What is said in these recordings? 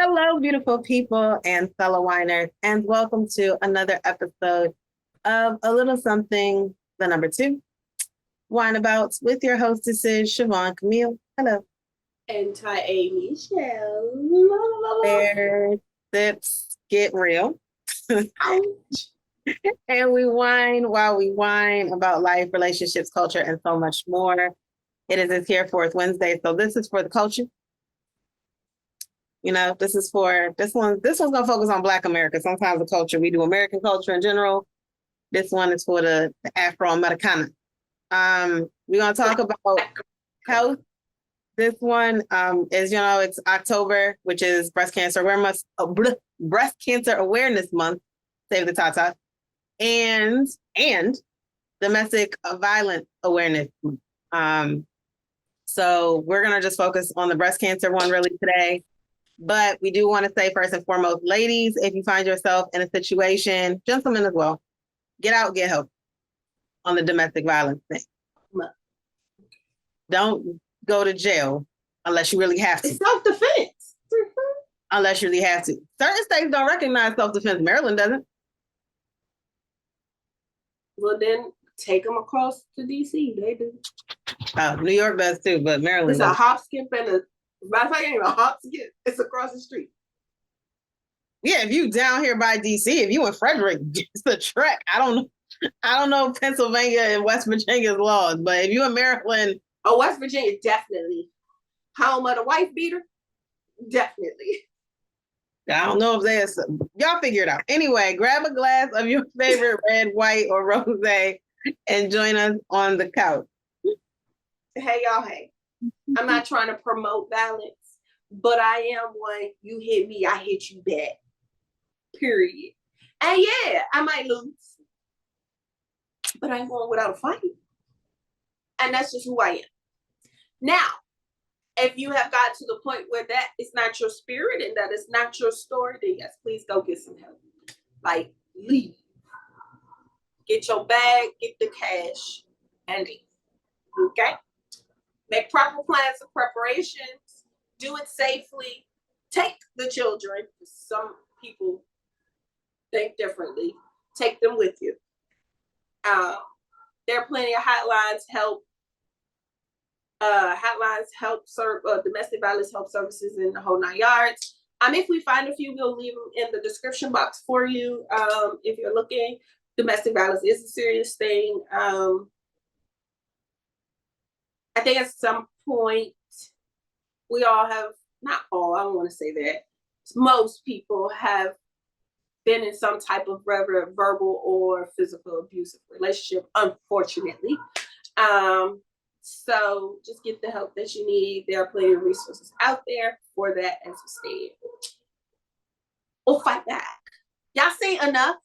Hello, beautiful people and fellow whiners, and welcome to another episode of A Little Something, the number two, Wine Abouts with your hostesses, Siobhan Camille. Hello. And Ty Michelle. Bear sips get real. And we whine while we whine about life, relationships, culture, and so much more. It is this here fourth Wednesday, so this is for the culture. You know, this is for this one. This one's gonna focus on Black America. Sometimes the culture we do American culture in general. This one is for the Afro-Americana. We're gonna talk about health. This one is, it's October, which is breast cancer awareness month. Save the tata, and domestic violence awareness. So we're gonna just focus on the breast cancer one really today. But we do want to say first and foremost, ladies, if you find yourself in a situation, gentlemen as well, get out, get help on the domestic violence thing. Don't go to jail unless you really have to. It's self-defense. Unless you really have to. Certain states don't recognize self-defense. Maryland doesn't. Well, then take them across to D.C. They do. New York does too, but Maryland It's doesn't. a hop, skip, and a... Matter of fact, ain't a hop, skip. It's across the street. Yeah, if you down here by D.C., if you in Frederick, it's a trek. I don't know Pennsylvania and West Virginia's laws, but if you in Maryland... Oh, West Virginia, definitely. Home of the wife beater? Definitely. I don't know if there's... Y'all figure it out. Anyway, grab a glass of your favorite red, white, or rosé and join us on the couch. Hey, y'all, hey. I'm not trying to promote violence, but I am one. You hit me, I hit you back. Period. And yeah, I might lose, but I ain't going without a fight. And that's just who I am. Now, if you have got to the point where that is not your spirit and that is not your story, then yes, please go get some help. Like, leave. Get your bag, get the cash, and leave. Okay? Make proper plans and preparations. Do it safely. Take the children. Some people think differently. Take them with you. There are plenty of hotlines help serve domestic violence help services in the whole 9 yards. If we find a few, we'll leave them in the description box for you. If you're looking, domestic violence is a serious thing. I think at some point we all have, not all, I don't want to say that. Most people have been in some type of verbal or physical abusive relationship, unfortunately. So just get the help that you need. There are plenty of resources out there for that, as we stated. We'll fight back. Y'all seen Enough?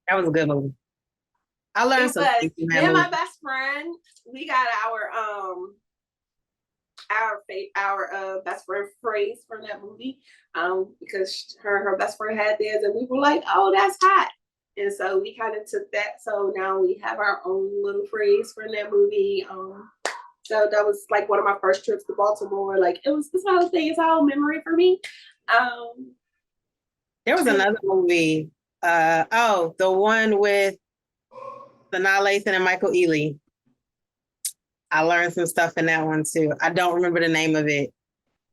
That was a good movie. I learned something. Me and my best friend, we got our best friend phrase from that movie, because her best friend had theirs, and we were like, "Oh, that's hot," and so we kind of took that. So now we have our own little phrase from that movie. So that was like one of my first trips to Baltimore. Like this whole thing is all memory for me. There was another movie. The one with Sanaa Lathan and Michael Ealy. I learned some stuff in that one too. I don't remember the name of it.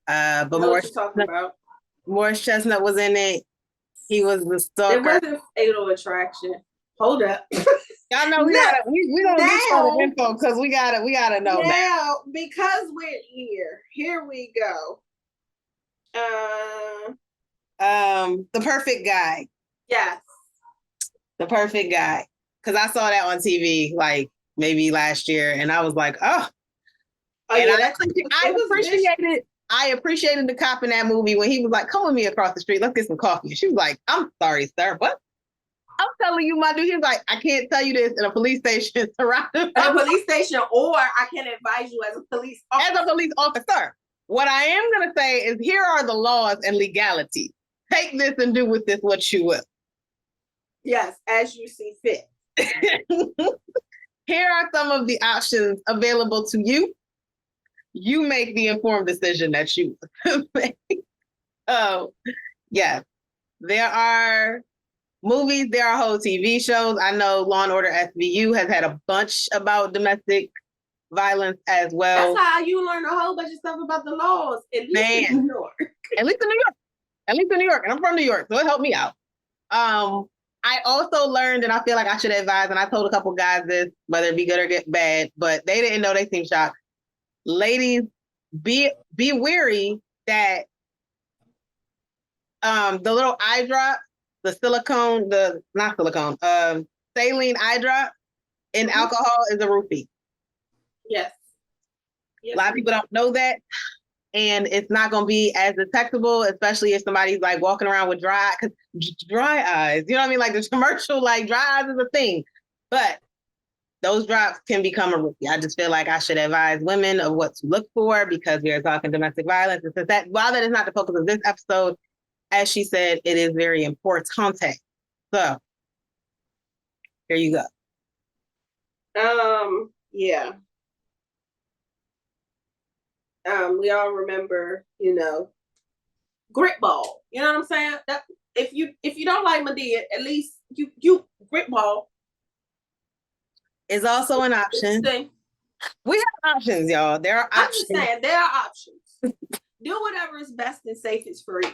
But Morris Chestnut was in it. He was the stalker. It wasn't Fatal Attraction. Hold up. Y'all know we don't get all the info because we gotta know now. Because we're here. Here we go. The Perfect Guy. Yes. The Perfect Guy. Because I saw that on TV like maybe last year, and I was like, oh. And yeah, I appreciated the cop in that movie when he was like, come with me across the street, let's get some coffee. And she was like, I'm sorry, sir, what? I'm telling you, my dude. He was like, I can't tell you this in a police station. At a police station, or I can advise you as a police officer. As a police officer. What I am going to say is, here are the laws and legalities. Take this and do with this what you will. Yes, as you see fit. Here are some of the options available to you. you make the informed decision that you make. Oh, yes. There are movies, there are whole TV shows. I know Law and Order SVU has had a bunch about domestic violence as well. That's how you learn a whole bunch of stuff about the laws, at least in New York. At least in New York. At least in New York. And I'm from New York, so it helped me out. I also learned, and I feel like I should advise, and I told a couple guys this, whether it be good or get bad, but they didn't know, they seemed shocked. Ladies, be wary that the little eye drop, the silicone, saline eye drop in alcohol is a roofie. Yes. A lot of people don't know that. And it's not going to be as detectable, especially if somebody's like walking around with dry eyes. You know what I mean? Like the commercial, like dry eyes is a thing. But those drops can become a roofie. I just feel like I should advise women of what to look for because we are talking domestic violence. And since that, while that is not the focus of this episode, as she said, it is very important. So here you go. Yeah. We all remember, grit ball. You know what I'm saying? That if you don't like Medea, at least you grit ball is also an option. We have options, y'all. There are options. I'm just saying there are options. Do whatever is best and safest for you.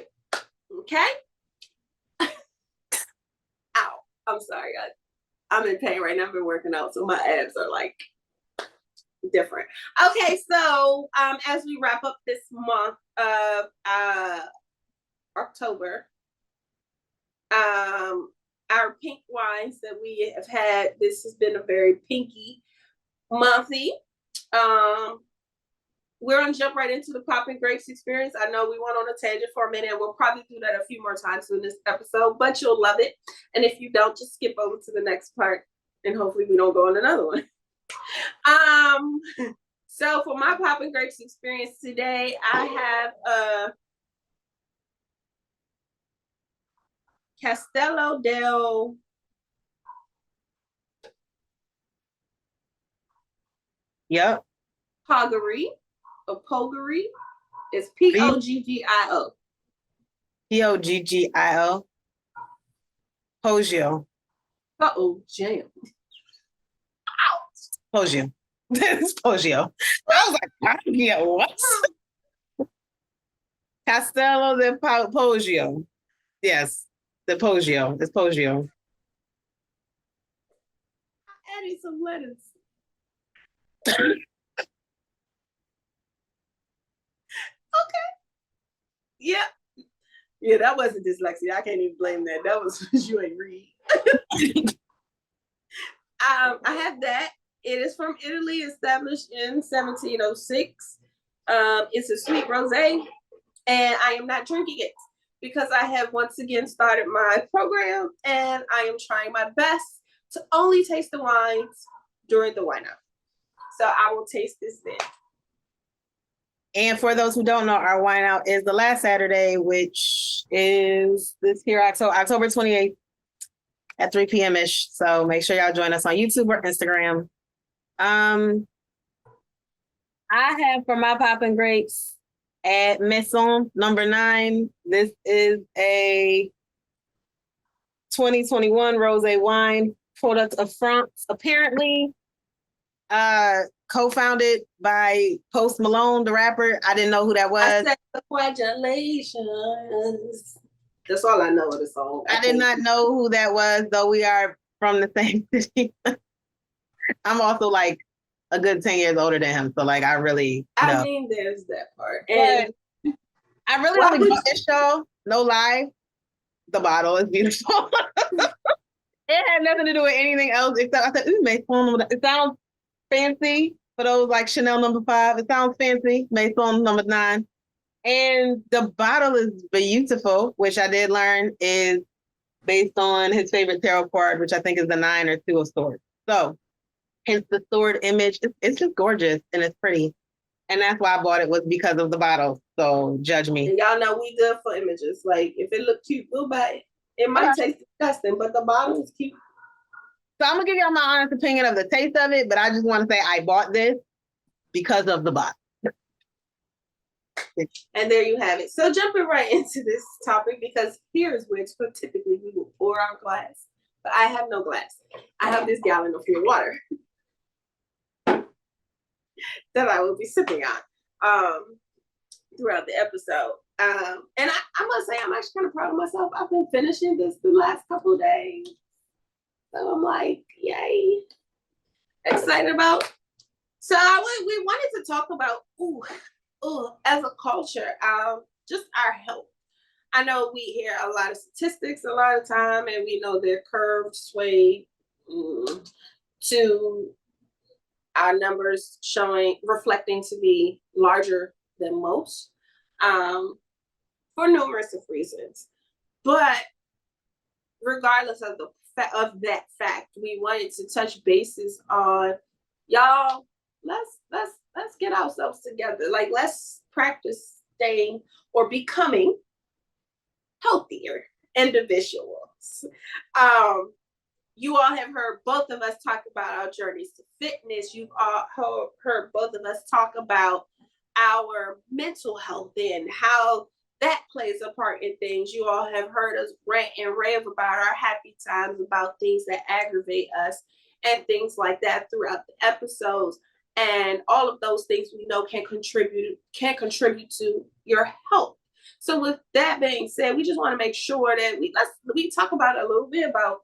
Okay? Ow. I'm sorry. I'm in pain right now. I've been working out, so my abs are like different. Okay, so as we wrap up this month of October, our pink wines that we have had, this has been a very pinky monthy. We're gonna jump right into the popping grapes experience. I know we went on a tangent for a minute, and we'll probably do that a few more times in this episode, but you'll love it. And if you don't, just skip over to the next part, and hopefully we don't go on another one. So for my popping grapes experience today, I have Castello del Poggery or Poggery. It's Poggio. Poggio. Poggio. Uh-oh, jam. Poggio. It's Poggio. I was like, yeah, what? Castello de Poggio. Yes, the Poggio. It's Poggio. I added some letters. Okay. Yeah. Yeah, that wasn't dyslexia. I can't even blame that. That was because you ain't read. I have that. It is from Italy, established in 1706. It's a sweet rosé, and I am not drinking it because I have once again started my program, and I am trying my best to only taste the wines during the wine out. So I will taste this then. And for those who don't know, our wine out is the last Saturday, which is this here, October 28th at 3 p.m.-ish. So make sure y'all join us on YouTube or Instagram. I have for my popping grapes at Maison number 9. This is a 2021 rosé wine, product of France. Apparently, co-founded by Post Malone, the rapper. I didn't know who that was. I said congratulations. That's all I know of the song. I did not know who that was, though we are from the same city. I'm also like a good 10 years older than him, so like I really know. I mean, there's that part. And I really only bought this show, no lie. The bottle is beautiful. It had nothing to do with anything else except I said, ooh, Maison. It sounds fancy for those like Chanel number 5. It sounds fancy. Maison number 9. And the bottle is beautiful, which I did learn is based on his favorite tarot card, which I think is the 9 or 2 of swords. So hence the sword image. It's just gorgeous and it's pretty. And that's why I bought it, was because of the bottle. So judge me. And y'all know we good for images. Like if it look cute, we'll buy it. It might taste disgusting, but the bottle is cute. So I'm gonna give y'all my honest opinion of the taste of it, but I just want to say I bought this because of the bottle. And there you have it. So jumping right into this topic, because here's where typically we will pour our glass. But I have no glass. I have this gallon of pure water that I will be sipping on throughout the episode. And I must say, I'm actually kind of proud of myself. I've been finishing this the last couple of days. So I'm like, yay. Excited about. So we wanted to talk about, as a culture, just our health. I know we hear a lot of statistics a lot of time, and we know they're curved, sway to our numbers reflecting to be larger than most for numerous of reasons. But regardless of that fact, we wanted to touch bases on, y'all, let's get ourselves together. Like, let's practice staying or becoming healthier individuals. You all have heard both of us talk about our journeys to fitness. You've all heard both of us talk about our mental health and how that plays a part in things. You all have heard us rant and rave about our happy times, about things that aggravate us and things like that throughout the episodes. And all of those things we know can contribute to your health. So with that being said, we just want to make sure that we talk about a little bit about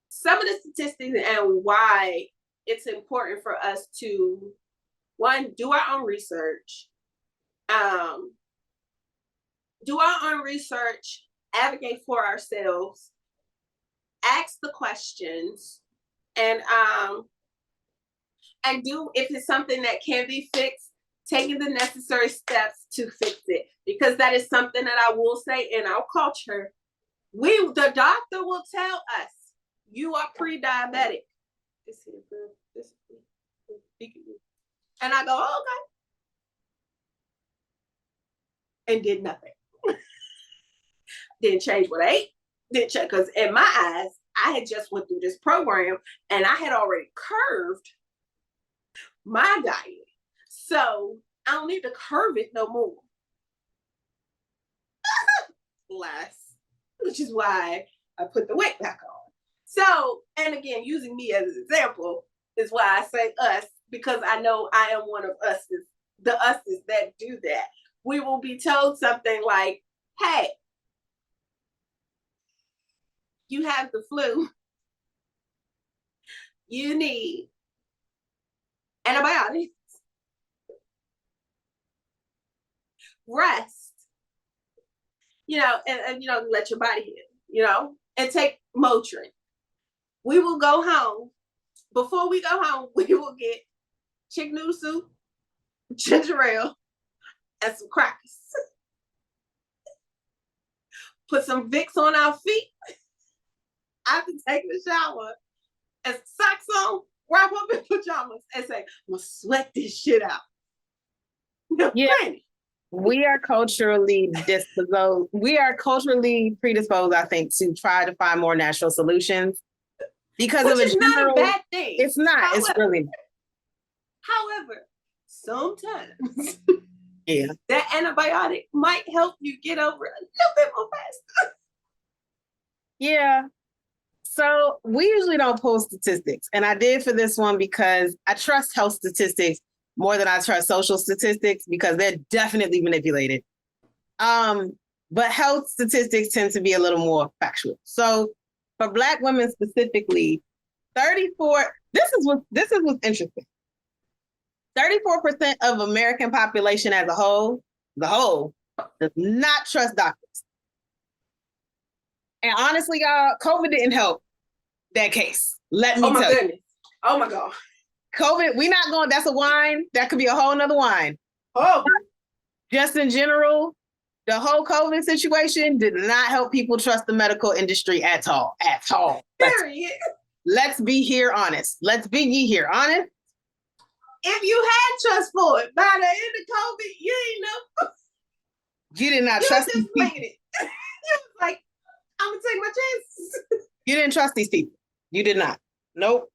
some of the statistics and why it's important for us to, one, do our own research, advocate for ourselves, ask the questions, and do, if it's something that can be fixed, taking the necessary steps to fix it. Because that is something that I will say in our culture, the doctor will tell us, you are pre-diabetic. And I go, oh, okay. And did nothing. Didn't change what I ate. Didn't change, because in my eyes, I had just went through this program and I had already curved my diet. So I don't need to curve it no more. Less. Which is why I put the weight back on. So, and again, using me as an example is why I say us, because I know I am one of the us's that do that. We will be told something like, hey, you have the flu. You need antibiotics, rest, and let your body heal, and take Motrin. We will go home. Before we go home, we will get chicken noodle soup, ginger ale, and some crackers. Put some Vicks on our feet after taking a shower, and socks on, wrap up in pajamas, and say, I'm gonna sweat this shit out. Yeah. We are culturally disposed. We are culturally predisposed, I think, to try to find more natural solutions. Because which of is not a bad thing. It's not. However, it's really not. However, sometimes yeah, that antibiotic might help you get over it a little bit more faster. Yeah. So we usually don't post statistics. And I did for this one because I trust health statistics more than I trust social statistics, because they're definitely manipulated. But health statistics tend to be a little more factual. So for Black women specifically, 34, this is what's interesting. 34% of American population as a whole, does not trust doctors. And honestly, y'all, COVID didn't help that case. Let me tell you. Oh my goodness. Oh my God. COVID, we not going, that's a wine. That could be a whole nother wine. Oh. Just in general, the whole COVID situation did not help people trust the medical industry at all. At all. Period. Let's be here honest. Let's be here honest. If you had trust for it by the end of COVID, you ain't know. You did not trust these people. You was like, I'm gonna take my chances. You didn't trust these people. You did not. Nope.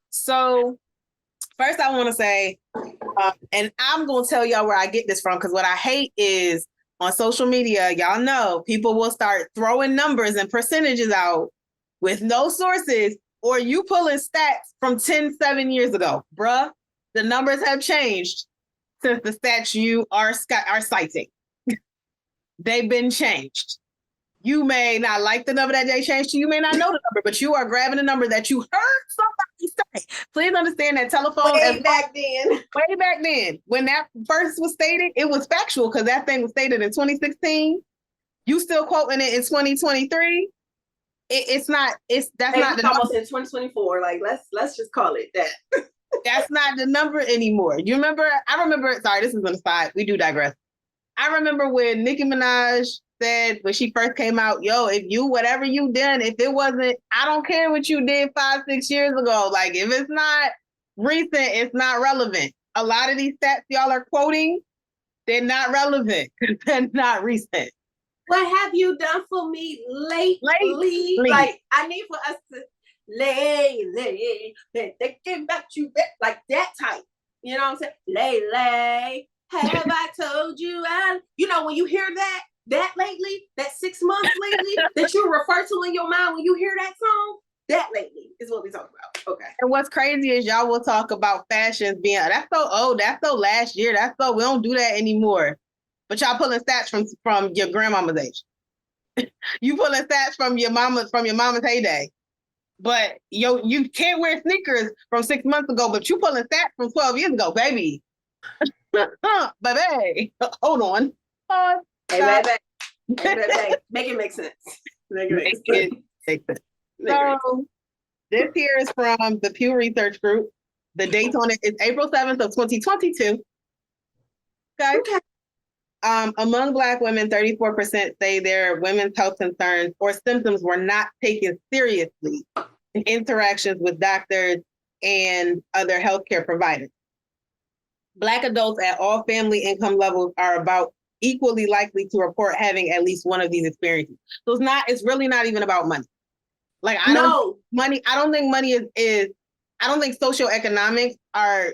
So First, I want to say, and I'm going to tell y'all where I get this from, because what I hate is on social media, y'all know, people will start throwing numbers and percentages out with no sources, or you pulling stats from 7 years ago. Bruh, the numbers have changed since the stats you are citing. They've been changed. You may not like the number that they changed to. You may not know the number, but you are grabbing a number that you heard somebody say. Please understand that telephone way back then, when that first was stated, it was factual because that thing was stated in 2016. You still quoting it in 2023. It's not. That's not the almost number. In 2024. Like let's just call it that. That's not the number anymore. You remember? I remember. Sorry, this is on the side. We do digress. I remember when Nicki Minaj said when she first came out, yo, if you, whatever you done, if it wasn't, I don't care what you did 5-6 years ago. Like, if it's not recent, it's not relevant. A lot of these stats y'all are quoting, they're not relevant because they're not recent. What have you done for me lately? Like, I need for us to lately, thinking about you, like that type. You know what I'm saying? Lately, have I told you? You know, when you hear that lately, that 6 months lately, that you refer to in your mind when you hear that song, that lately is what we talk about. Okay. And what's crazy is y'all will talk about fashions being, that's so old, that's so last year, we don't do that anymore. But y'all pulling stats from your grandmama's age. You pulling stats from your mama's heyday. But you can't wear sneakers from 6 months ago, but you pulling stats from 12 years ago, baby. Baby, hold on. Hey, baby. Make it make sense. Make it make sense. So this here is from the Pew Research Group. The date on it is April 7th of 2022. Okay. Among Black women, 34% say their women's health concerns or symptoms were not taken seriously in interactions with doctors and other healthcare providers. Black adults at all family income levels are about equally likely to report having at least one of these experiences. So it's really not even about money. Like, I don't think money is I don't think socioeconomics are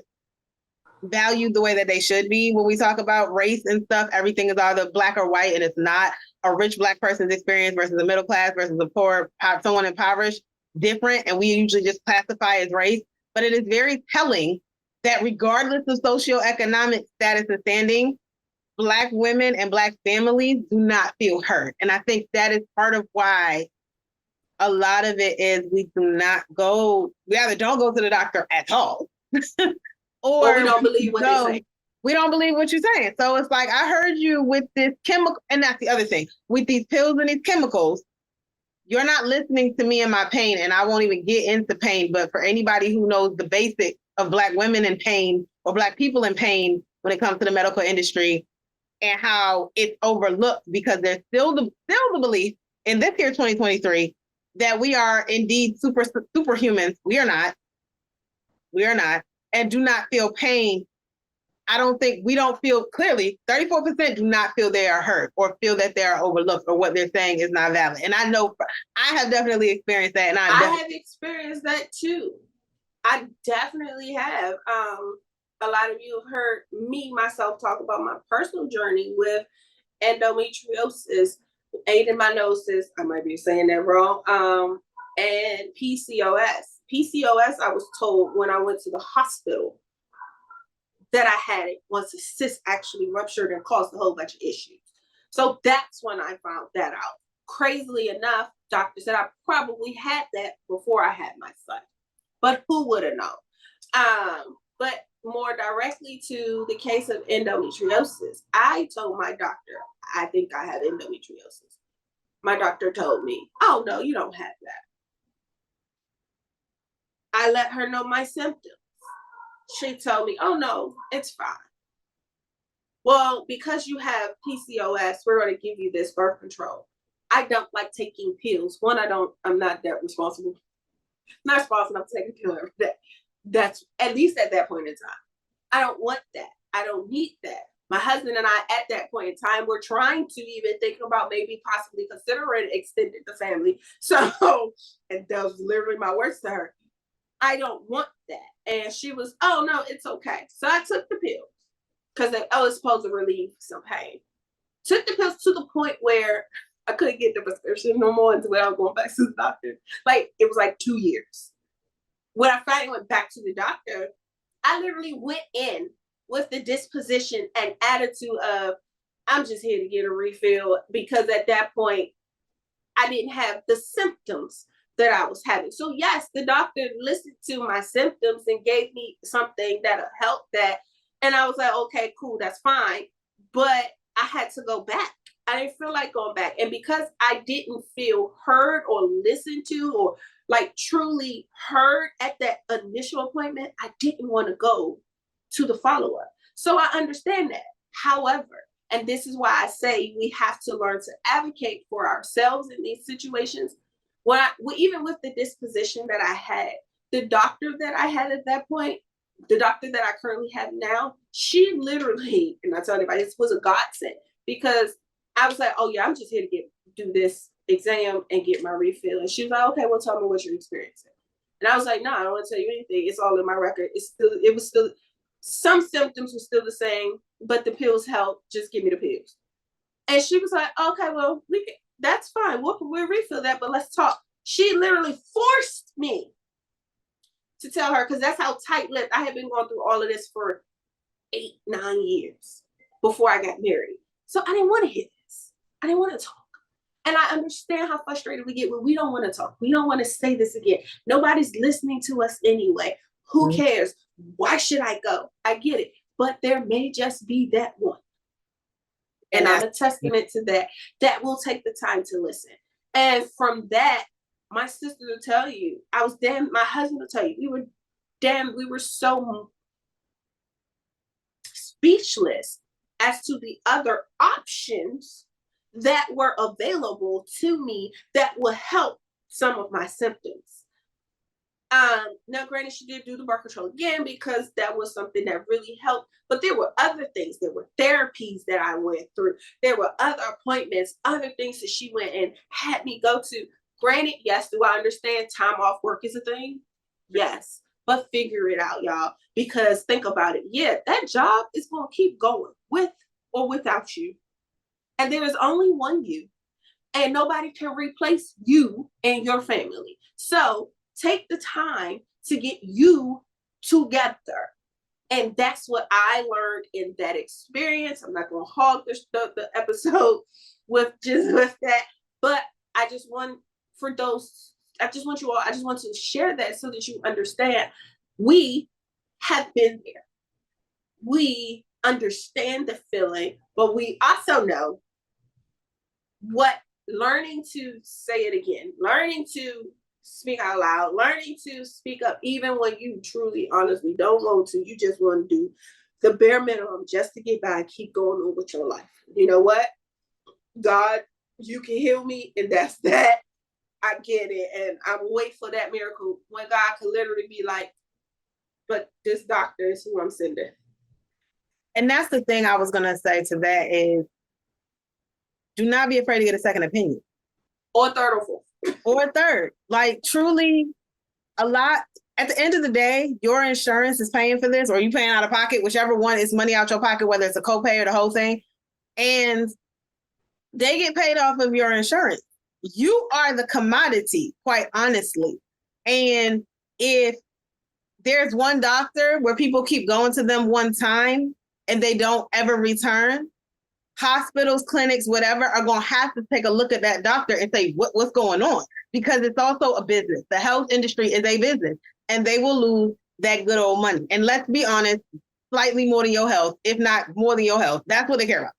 valued the way that they should be. When we talk about race and stuff, everything is either black or white, and it's not. A rich Black person's experience versus a middle class versus a poor, someone impoverished, different, and we usually just classify as race. But it is very telling that regardless of socioeconomic status and standing, Black women and Black families do not feel heard. And I think that is part of why a lot of it is we either don't go to the doctor at all, or we don't believe what they're saying. We don't believe what you're saying. So it's like, I heard you with this chemical, and that's the other thing. With these pills and these chemicals, you're not listening to me and my pain, and I won't even get into pain. But for anybody who knows the basics of Black women in pain or Black people in pain when it comes to the medical industry and how it's overlooked, because there's still the belief in this year, 2023, that we are indeed superhumans. We are not, and do not feel pain. We don't feel clearly, 34% do not feel they are hurt or feel that they are overlooked or what they're saying is not valid. And I know I have definitely experienced that. And I have experienced that too. I definitely have. A lot of you have heard myself talk about my personal journey with endometriosis, adenomyosis, I might be saying that wrong, and PCOS. PCOS, I was told when I went to the hospital that I had it once a cyst actually ruptured and caused a whole bunch of issues. So that's when I found that out. Crazily enough, doctor said I probably had that before I had my son, but who would have known? But more directly to the case of endometriosis, I told my doctor, I think I have endometriosis. My doctor told me, oh no, you don't have that. I let her know my symptoms. She told me, oh no, it's fine. Well, because you have PCOS, we're going to give you this birth control. I don't like taking pills. One, I'm not that responsible. Not responsible enough to take a pill every day. That's at least at that point in time. I don't want that. I don't need that. My husband and I, at that point in time, were trying to even think about maybe possibly considering extending the family. So, and that was literally my words to her. I don't want that. And she was, oh no, it's okay. So I took the pills because I was supposed to relieve some pain. Took the pills to the point where I couldn't get the prescription no more until I was going back to the doctor. Like, it was like 2 years. When I finally went back to the doctor, I literally went in with the disposition and attitude of, I'm just here to get a refill, because at that point, I didn't have the symptoms that I was having. So yes, the doctor listened to my symptoms and gave me something that'll help that. And I was like, okay, cool, that's fine. But I had to go back. I didn't feel like going back. And because I didn't feel heard or listened to or like truly heard at that initial appointment, I didn't want to go to the follow-up. So I understand that. However, and this is why I say we have to learn to advocate for ourselves in these situations. Even with the disposition that I had, the doctor that I had at that point, the doctor that I currently have now, she literally, and I tell anybody, this was a godsend, because I was like, oh yeah, I'm just here to do this exam and get my refill. And she was like, okay, well, tell me what you're experiencing. And I was like, no, I don't want to tell you anything. It's all in my record. It was still, some symptoms were still the same, but the pills help. Just give me the pills. And she was like, okay, well, that's fine. We'll refill that, but let's talk. She literally forced me to tell her, because that's how tight-lipped I had been going through all of this for 8-9 years before I got married. So I didn't want to hear this. I didn't want to talk. And I understand how frustrated we get when we don't want to talk. We don't want to say this again. Nobody's listening to us anyway. Who cares? Why should I go? I get it. But there may just be that one. And I'm a testament to that. That will take the time to listen. And from that, my sister will tell you, my husband will tell you, we were so speechless as to the other options that were available to me that would help some of my symptoms. Now granted, she did do the birth control again because that was something that really helped, but there were other things. There were therapies that I went through. There were other appointments, other things that she went and had me go to. Granted, yes, do I understand time off work is a thing? Yes, but figure it out, y'all, because think about it. Yeah, that job is going to keep going with or without you. And there is only one you, and nobody can replace you and your family. So take the time to get you together. And that's what I learned in that experience. I'm not going to hog the episode with that, but I just want to share that so that you understand. We have been there. We understand the feeling, but we also know what learning to say it again, learning to speak out loud, learning to speak up, even when you truly, honestly don't want to. You just want to do the bare minimum just to get by and keep going on with your life. You know what? God, you can heal me, and that's that. I get it. And I'm waiting for that miracle when God can literally be like, but this doctor is who I'm sending. And that's the thing I was going to say to that is, do not be afraid to get a second opinion. Or a third or fourth. Or a third. Like, truly, at the end of the day, your insurance is paying for this, or you paying out of pocket, whichever one is money out your pocket, whether it's a copay or the whole thing. And they get paid off of your insurance. You are the commodity, quite honestly. And if there's one doctor where people keep going to them one time and they don't ever return, hospitals, clinics, whatever, are going to have to take a look at that doctor and say, what's going on? Because it's also a business. The health industry is a business, and they will lose that good old money. And let's be honest, slightly more than your health, if not more than your health. That's what they care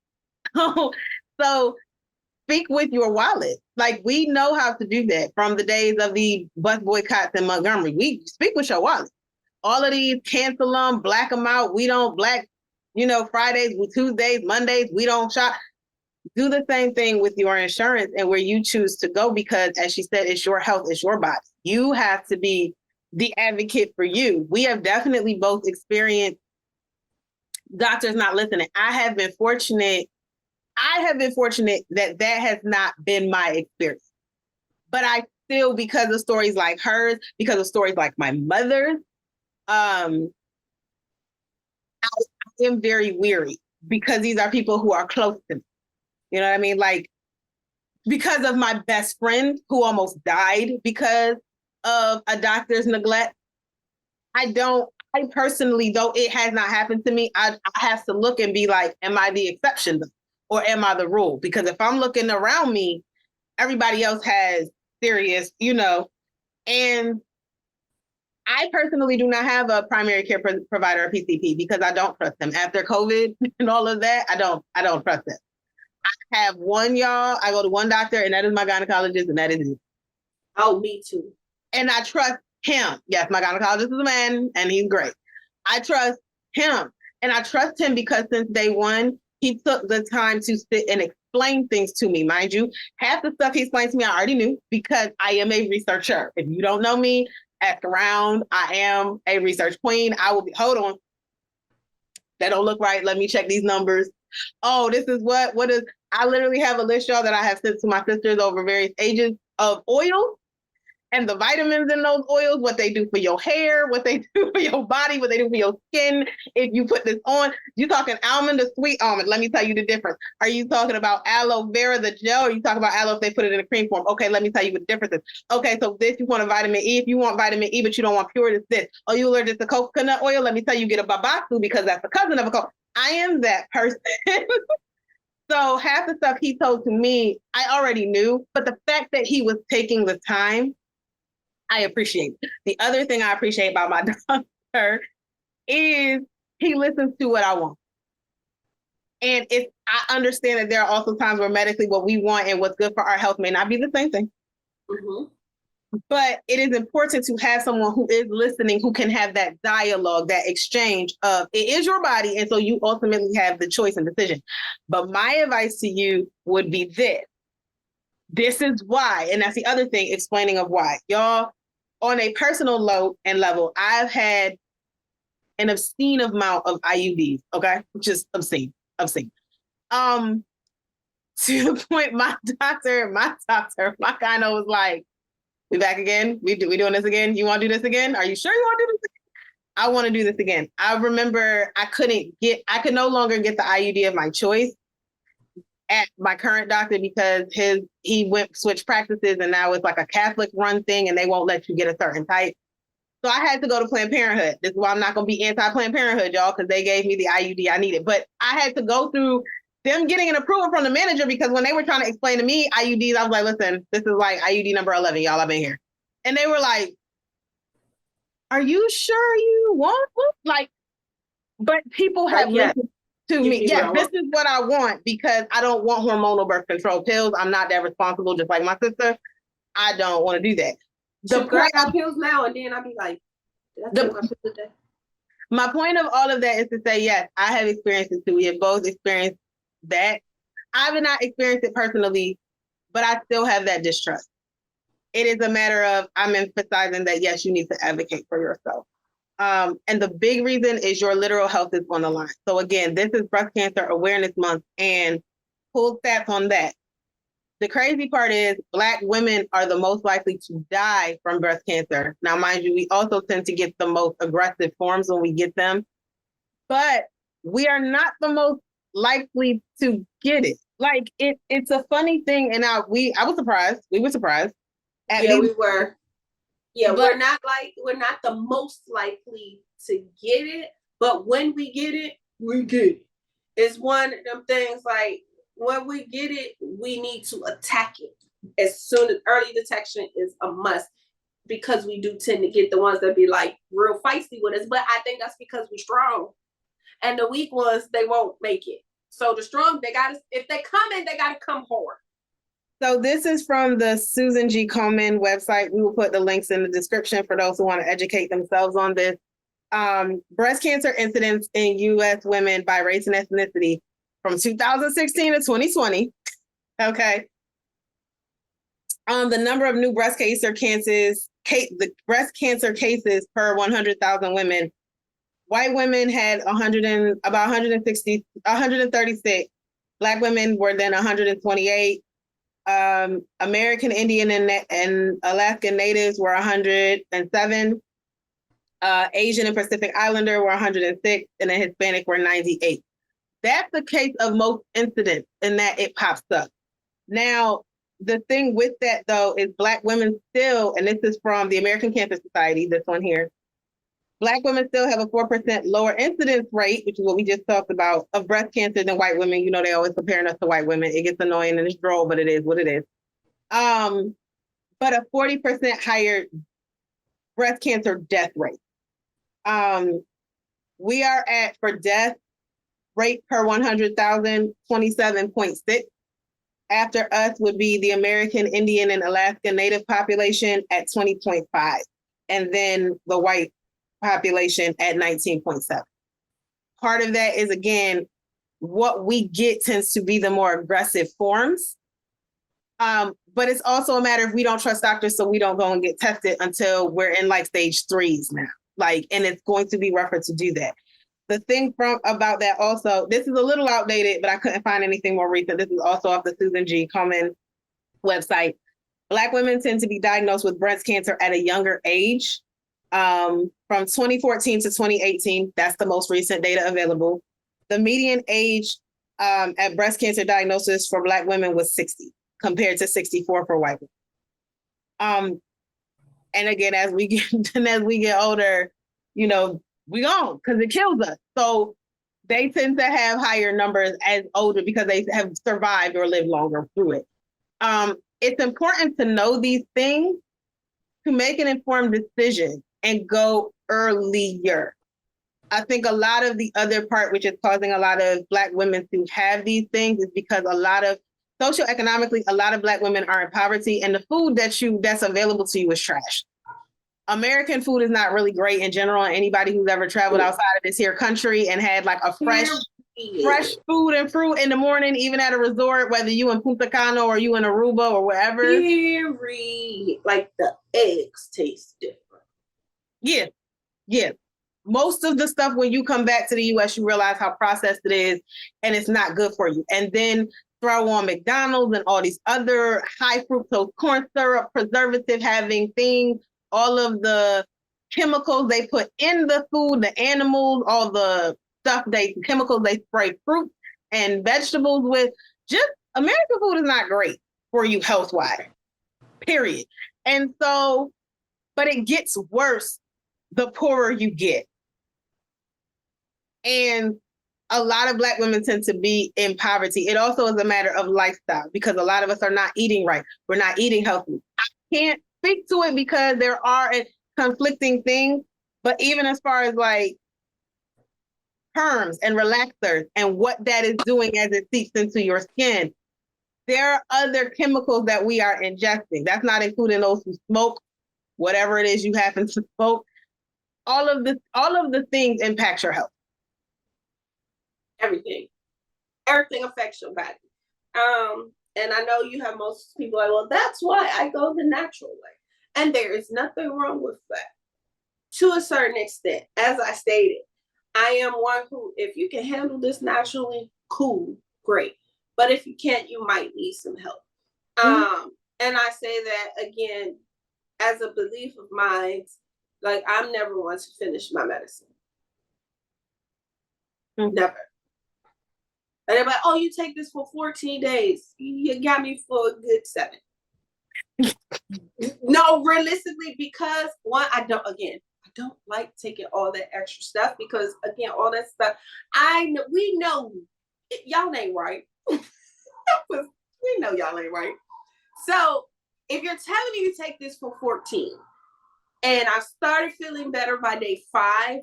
about. So speak with your wallet. Like, we know how to do that from the days of the bus boycotts in Montgomery. We speak with your wallet. All of these, cancel them, black them out. We don't black, Fridays, Tuesdays, Mondays, we don't shop. Do the same thing with your insurance and where you choose to go, because as she said, it's your health, it's your body. You have to be the advocate for you. We have definitely both experienced doctors not listening. I have been fortunate that has not been my experience. But I still, because of stories like hers, because of stories like my mother's, I am very weary because these are people who are close to me. You know what I mean? Like, because of my best friend who almost died because of a doctor's neglect, I personally, though it has not happened to me, I have to look and be like, am I the exception or am I the rule? Because if I'm looking around me, everybody else has serious, and I personally do not have a primary care provider or PCP because I don't trust them. After COVID and all of that, I don't trust them. I have one, y'all. I go to one doctor, and that is my gynecologist, and that is it. Oh, me too. And I trust him. Yes, my gynecologist is a man, and he's great. I trust him. And I trust him because since day one, he took the time to sit and explain things to me. Mind you, half the stuff he explained to me, I already knew because I am a researcher. If you don't know me, ask around. I am a research queen. I will be, hold on. That don't look right. Let me check these numbers. Oh, this is what is, I literally have a list, y'all, that I have sent to my sisters over various ages of oils and the vitamins in those oils, what they do for your hair, what they do for your body, what they do for your skin. If you put this on, you talking almond or sweet almond. Let me tell you the difference. Are you talking about aloe vera, the gel, or you talking about aloe if they put it in a cream form? Okay, let me tell you what the difference is. Okay, so this, you want a vitamin E. If you want vitamin E, but you don't want pure, it's this. Oh, you allergic to coconut oil? Let me tell you, get a babasu because that's the cousin of a coconut. I am that person. So half the stuff he told to me, I already knew, but the fact that he was taking the time, I appreciate it. The other thing I appreciate about my doctor is he listens to what I want. And I understand that there are also times where medically what we want and what's good for our health may not be the same thing. Mm-hmm. But it is important to have someone who is listening, who can have that dialogue, that exchange of it is your body. And so you ultimately have the choice and decision. But my advice to you would be this. This is why. And that's the other thing, explaining of why. Y'all, on a personal level, I've had an obscene amount of IUDs, okay? Just obscene. To the point my gyno was like, we back again? We doing this again? You want to do this again? Are you sure you want to do this again? I want to do this again. I remember I could no longer get the IUD of my choice at my current doctor because he switched practices and now it's like a Catholic run thing and they won't let you get a certain type. So I had to go to Planned Parenthood. This is why I'm not going to be anti-Planned Parenthood, y'all, because they gave me the IUD I needed. But I had to go through them getting an approval from the manager because when they were trying to explain to me IUDs, I was like, listen, this is like IUD number 11, y'all, I've been here. And they were like, are you sure you want one? Like, but people have listened to me. Yeah, this is what I want because I don't want hormonal birth control pills. I'm not that responsible, just like my sister. I don't want to do that. The girl got pills now, and then I'll be like, did I take my pills today? My point of all of that is to say, yes, I have experienced it too. We have both experienced that. I have not experienced it personally, but I still have that distrust. It is a matter of, I'm emphasizing that, yes, you need to advocate for yourself. And the big reason is your literal health is on the line. So again, this is Breast Cancer Awareness Month and full stats on that. The crazy part is Black women are the most likely to die from breast cancer. Now, mind you, we also tend to get the most aggressive forms when we get them, but we are not the most likely to get it. Like it's a funny thing. And I was surprised. We were surprised. We were. Yeah, but we're not the most likely to get it, but when we get it, we get it. It's one of them things like, when we get it, we need to attack it as soon as early detection is a must because we do tend to get the ones that be like real feisty with us. But I think that's because we're strong, and the weak ones, they won't make it. So the strong, if they come in, they gotta come hard. So this is from the Susan G. Komen website. We will put the links in the description for those who want to educate themselves on this. Breast cancer incidence in U.S. women by race and ethnicity from 2016 to 2020. Okay. The number of new breast cancer cases per 100,000 women. White women had about 136. Black women were then 128. American Indian and Alaskan Natives were 107. Asian and Pacific Islander were 106, and then Hispanic were 98. That's the case of most incidents in that it pops up. Now, the thing with that, though, is Black women still, and this is from the American Cancer Society, this one here, Black women still have a 4% lower incidence rate, which is what we just talked about, of breast cancer than white women. You know, they always comparing us to white women. It gets annoying and it's droll, but it is what it is. But a 40% higher breast cancer death rate. We are at, for death rate per 100,000, 27.6. After us would be the American Indian and Alaska Native population at 20.5. And then the white population at 19.7. Part of that is, again, what we get tends to be the more aggressive forms. But it's also a matter of we don't trust doctors, so we don't go and get tested until we're in like stage 3s now. Like, and it's going to be rougher to do that. The thing about that also, this is a little outdated, but I couldn't find anything more recent. This is also off the Susan G. Komen website. Black women tend to be diagnosed with breast cancer at a younger age. From 2014 to 2018, that's the most recent data available. The median age at breast cancer diagnosis for Black women was 60, compared to 64 for white women. And again, as we get older, you know, we gone because it kills us. So they tend to have higher numbers as older because they have survived or lived longer through it. It's important to know these things to make an informed decision and go earlier. I think a lot of the other part, which is causing a lot of Black women to have these things, is because a lot of socioeconomically, a lot of Black women are in poverty, and the food that's available to you is trash. American food is not really great in general. And anybody who's ever traveled outside of this here country and had like a fresh food and fruit in the morning, even at a resort, whether you in Punta Cana or you in Aruba or wherever. Like the eggs taste different. Yeah. Most of the stuff when you come back to the US, you realize how processed it is and it's not good for you. And then throw on McDonald's and all these other high fructose corn syrup, preservative having things, all of the chemicals they put in the food, the animals, all the chemicals they spray fruit and vegetables with. Just American food is not great for you health-wise, period. And so, but it gets worse the poorer you get. And a lot of Black women tend to be in poverty. It also is a matter of lifestyle because a lot of us are not eating right. We're not eating healthy. I can't speak to it because there are conflicting things, but even as far as like perms and relaxers and what that is doing as it seeps into your skin, there are other chemicals that we are ingesting. That's not including those who smoke, whatever it is you happen to smoke. All of the things impact your health. Everything affects your body. And I know you have most people like, well, that's why I go the natural way. And there is nothing wrong with that. To a certain extent, as I stated, I am one who, if you can handle this naturally, cool, great. But if you can't, you might need some help. And I say that again, as a belief of mine, like I'm never one to finish my medicine. Never. And they're like, oh, you take this for 14 days. You got me for a good 7. No, realistically, because one, I don't like taking all that extra stuff because again, all that stuff, we know y'all ain't right. We know y'all ain't right. So if you're telling me you take this for 14 and I started feeling better by day 5,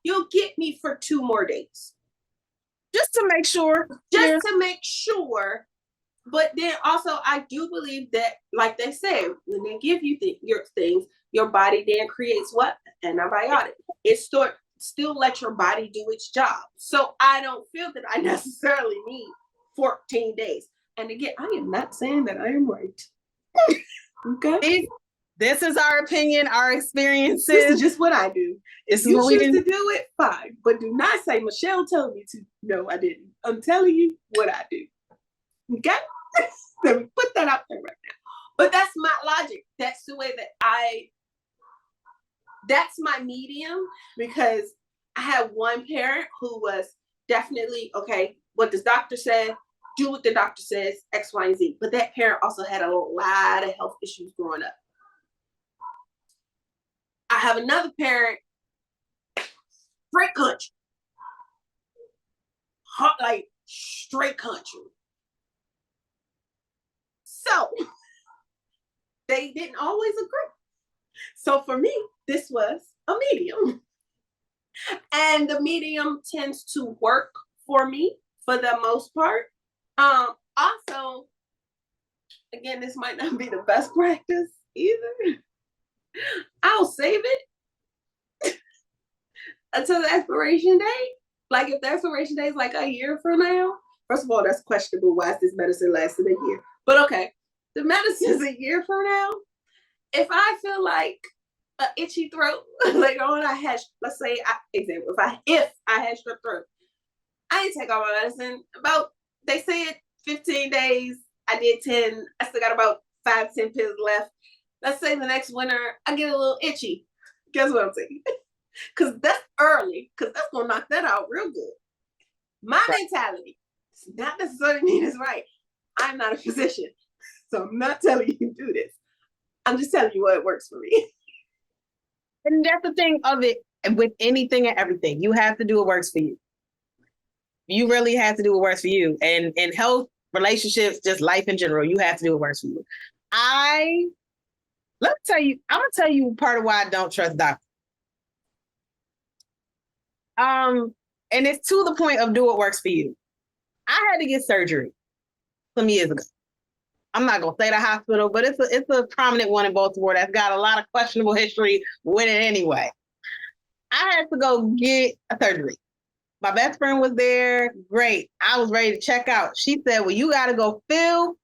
you'll get me for 2 more days. Just to make sure. But then also, I do believe that, like they say, when they give you your things, your body then creates what? Antibiotic. It still let your body do its job. So I don't feel that I necessarily need 14 days. And again, I am not saying that I am right. Okay? This is our opinion, our experiences. This is just what I do. If you choose to do it, fine. But do not say, Michelle told me to. No, I didn't. I'm telling you what I do. Okay? Let me put that out there right now. But that's my logic. That's the way that that's my medium, because I had one parent who was definitely, okay, what the doctor said, do what the doctor says, X, Y, and Z. But that parent also had a lot of health issues growing up. I have another parent, straight country. Like straight country. So they didn't always agree. So for me, this was a medium. And the medium tends to work for me for the most part. Also, again, this might not be the best practice either. I'll save it until the expiration date. Like if the expiration date is like a year from now, first of all, that's questionable. Why is this medicine lasting a year? But okay, the medicine's a year from now. If I feel like an itchy throat later on, let's say, example, if I had strep throat, I didn't take all my medicine. They say it 15 days. I did 10. I still got about 5-10 pills left. Let's say the next winter, I get a little itchy. Guess what I'm saying? Because that's early, because that's going to knock that out real good. My mentality does not necessarily mean it's right. I'm not a physician, so I'm not telling you to do this. I'm just telling you what works for me. And that's the thing of it with anything and everything. You have to do what works for you. You really have to do what works for you. And in health, relationships, just life in general, you have to do what works for you. I'm going to tell you part of why I don't trust doctors. And it's to the point of do what works for you. I had to get surgery some years ago. I'm not gonna say the hospital, but it's a prominent one in Baltimore that's got a lot of questionable history with it anyway. I had to go get a surgery. My best friend was there. Great. I was ready to check out. She said, well, you got to go fill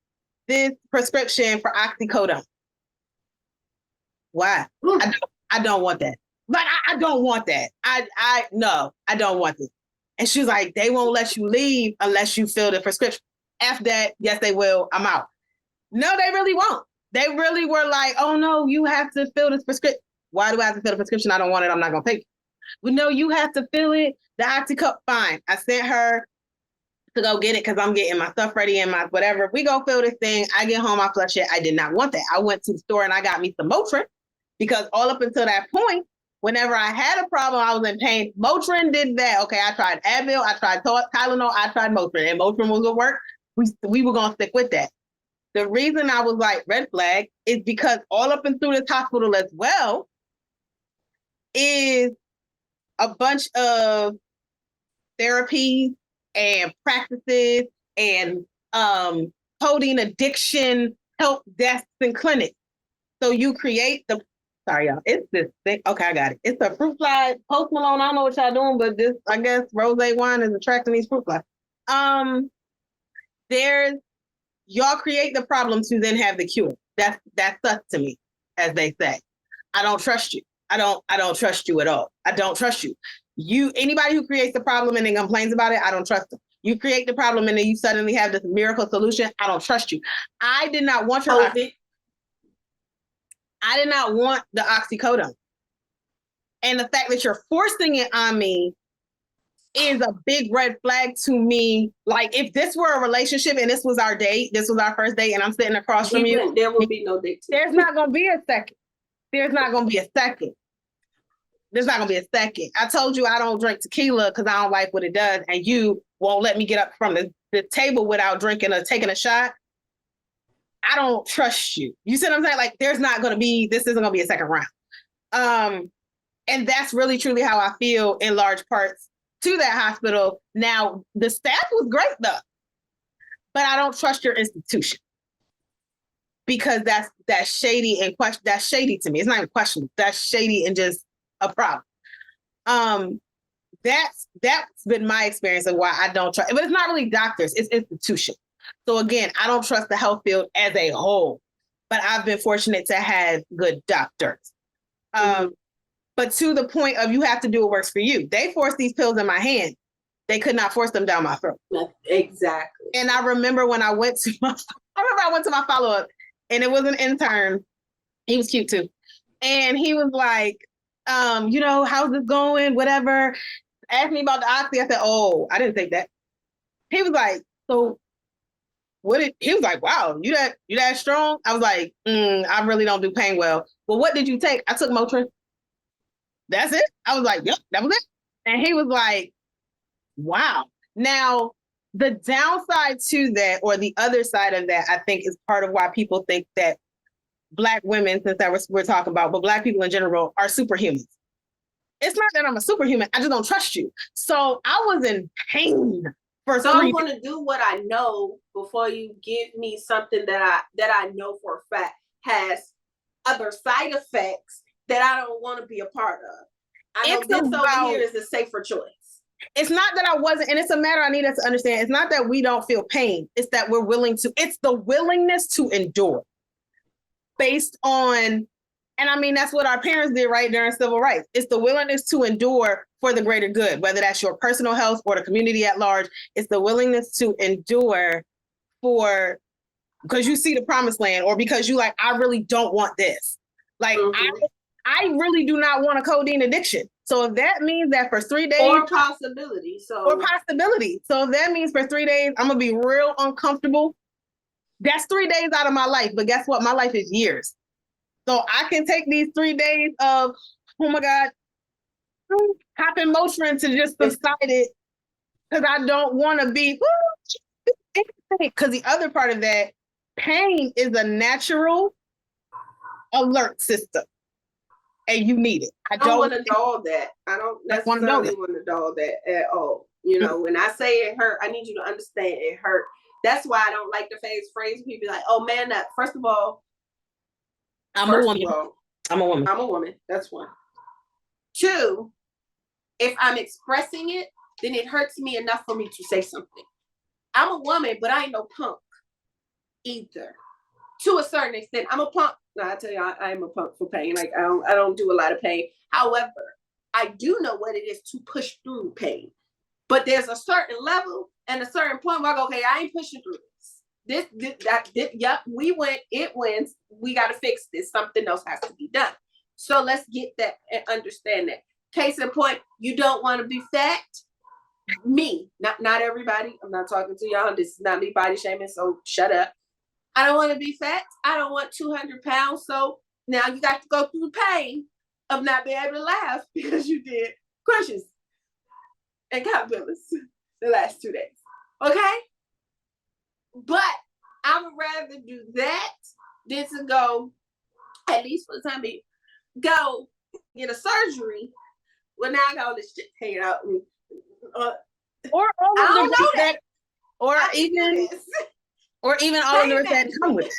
this prescription for oxycodone. Why? I don't want that. But I don't want that. No, I don't want it. And she was like, they won't let you leave unless you fill the prescription. After that, yes, they will. I'm out. No, they really won't. They really were like, oh, no, you have to fill this prescription. Why do I have to fill the prescription? I don't want it. I'm not going to pay you. Well, no, you have to fill it. The oxycodone, fine. I sent her to go get it because I'm getting my stuff ready and my whatever. We go fill this thing. I get home, I flush it. I did not want that. I went to the store and I got me some Motrin because all up until that point, whenever I had a problem, I was in pain. Motrin did that. Okay, I tried Advil, I tried Tylenol, I tried Motrin, and Motrin was gonna work. We were gonna stick with that. The reason I was like red flag is because all up and through this hospital as well is a bunch of therapies and practices and coding addiction help desks and clinics. So you create sorry y'all, it's this thing. Okay, I got it. It's a fruit fly. Post Malone, I don't know what y'all doing, but this, I guess, rosé wine is attracting these fruit flies. Y'all create the problem to then have the cure. That's us to me, as they say. I don't trust you. I don't trust you at all. I don't trust you. Anybody who creates the problem and then complains about it, I don't trust them. You create the problem and then you suddenly have this miracle solution. I don't trust you. I did not want I did not want the oxycodone. And the fact that you're forcing it on me is a big red flag to me. Like if this were a relationship and this was our date, this was our first date and I'm sitting across from you. There will be no date. There's not going to be a second. There's not going to be a second. There's not going to be a second. I told you I don't drink tequila because I don't like what it does. And you won't let me get up from the table without drinking or taking a shot. I don't trust you. You see what I'm saying? Like this isn't going to be a second round. And that's really truly how I feel in large parts to that hospital. Now, the staff was great though, but I don't trust your institution because that's shady and that's shady to me. It's not even questionable. That's shady and just a problem. That's been my experience of why I don't trust, but it's not really doctors, it's institutions. So again, I don't trust the health field as a whole, but I've been fortunate to have good doctors. But to the point of you have to do what works for you. They force these pills in my hand. they could not force them down my throat. Exactly. And I remember when I went to my follow-up, and it was an intern. He was cute too. And he was like, how's this going? Whatever. Asked me about the oxy. I said, oh, I didn't take that. He was like, so he was like, wow, you that strong? I was like, I really don't do pain well. Well, what did you take? I took Motrin. That's it. I was like, yep, that was it. And he was like, wow. Now, the downside to that, or the other side of that, I think is part of why people think that Black women, since we're talking about, but Black people in general are superhumans. It's not that I'm a superhuman. I just don't trust you. So I was in pain for so I'm going to do what I know before you give me something that I know for a fact has other side effects that I don't want to be a part of. I know this over here is a safer choice. It's not that I wasn't, and it's a matter I need us to understand. It's not that we don't feel pain. It's that we're willing to. It's the willingness to endure based on, and I mean, that's what our parents did right during civil rights. It's the willingness to endure for the greater good, whether that's your personal health or the community at large. It's the willingness to endure because you see the promised land, or because you like, I really don't want this. Like, I really do not want a codeine addiction. So if that means that for 3 days, or possibility. So if that means for 3 days, I'm gonna be real uncomfortable. That's 3 days out of my life. But guess what? My life is years. So I can take these 3 days of, oh my God, popping Motrin to just subside it, because I don't want to be, because the other part of that, pain is a natural alert system. And you need it. I don't want to dull that. I don't necessarily want to dull that at all. When I say it hurt, I need you to understand it hurt. That's why I don't like the phrase people like, oh man, that first of all, I'm a woman. That's one. 2, if I'm expressing it, then it hurts me enough for me to say something. I'm a woman, but I ain't no punk either. To a certain extent, I'm a punk. No, I tell you, I am a punk for pain. Like I don't do a lot of pain. However, I do know what it is to push through pain. But there's a certain level and a certain point where I go, okay, I ain't pushing through this. Yep, we went, it wins. We got to fix this. Something else has to be done. So let's get that and understand that. Case in point, you don't want to be fat. Me, not everybody. I'm not talking to y'all. This is not me body shaming, so shut up. I don't want to be fat. I don't want 200 pounds. So now you got to go through the pain of not being able to laugh because you did crunches and caterpillars the last 2 days. Okay? But I would rather do that than to go, at least for the time being, go get a surgery. Well, now I got all this shit hanging out. Or all of the that, or even all of the rest that come with it.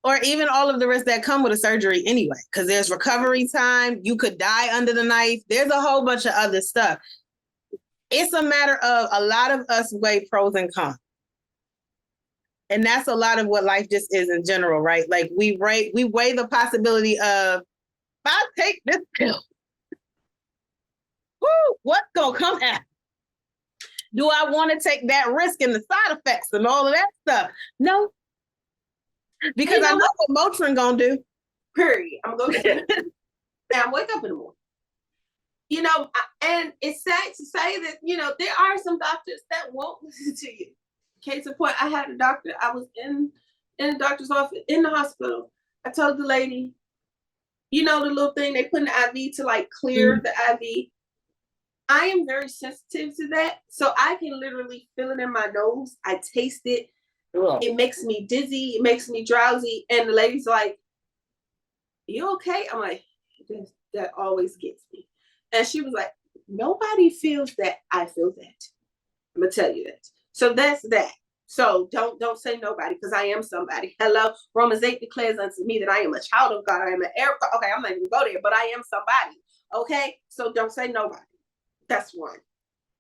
Or even all of the rest that come with a surgery anyway, because there's recovery time. You could die under the knife. There's a whole bunch of other stuff. It's a matter of, a lot of us weigh pros and cons. And that's a lot of what life just is in general, right? Like we weigh the possibility of, if I take this pill, what's gonna come after? Do I want to take that risk and the side effects and all of that stuff? No. Because I know what Motrin gonna do. Period. I'm gonna get it. And I wake up in the morning. And it's sad to say that, there are some doctors that won't listen to you. Case in point, I had a doctor. I was in the doctor's office, in the hospital. I told the lady, the little thing they put in the IV to like clear the IV. I am very sensitive to that. So I can literally feel it in my nose. I taste it. It makes me dizzy. It makes me drowsy. And the lady's like, you okay? I'm like, that always gets me. And she was like, nobody feels that. I feel that. I'm going to tell you that. So that's that. So don't say nobody, because I am somebody. Hello. Romans 8 declares unto me that I am a child of God. I am an heir. Okay, I'm not even going to go there, but I am somebody. Okay? So don't say nobody. That's 1.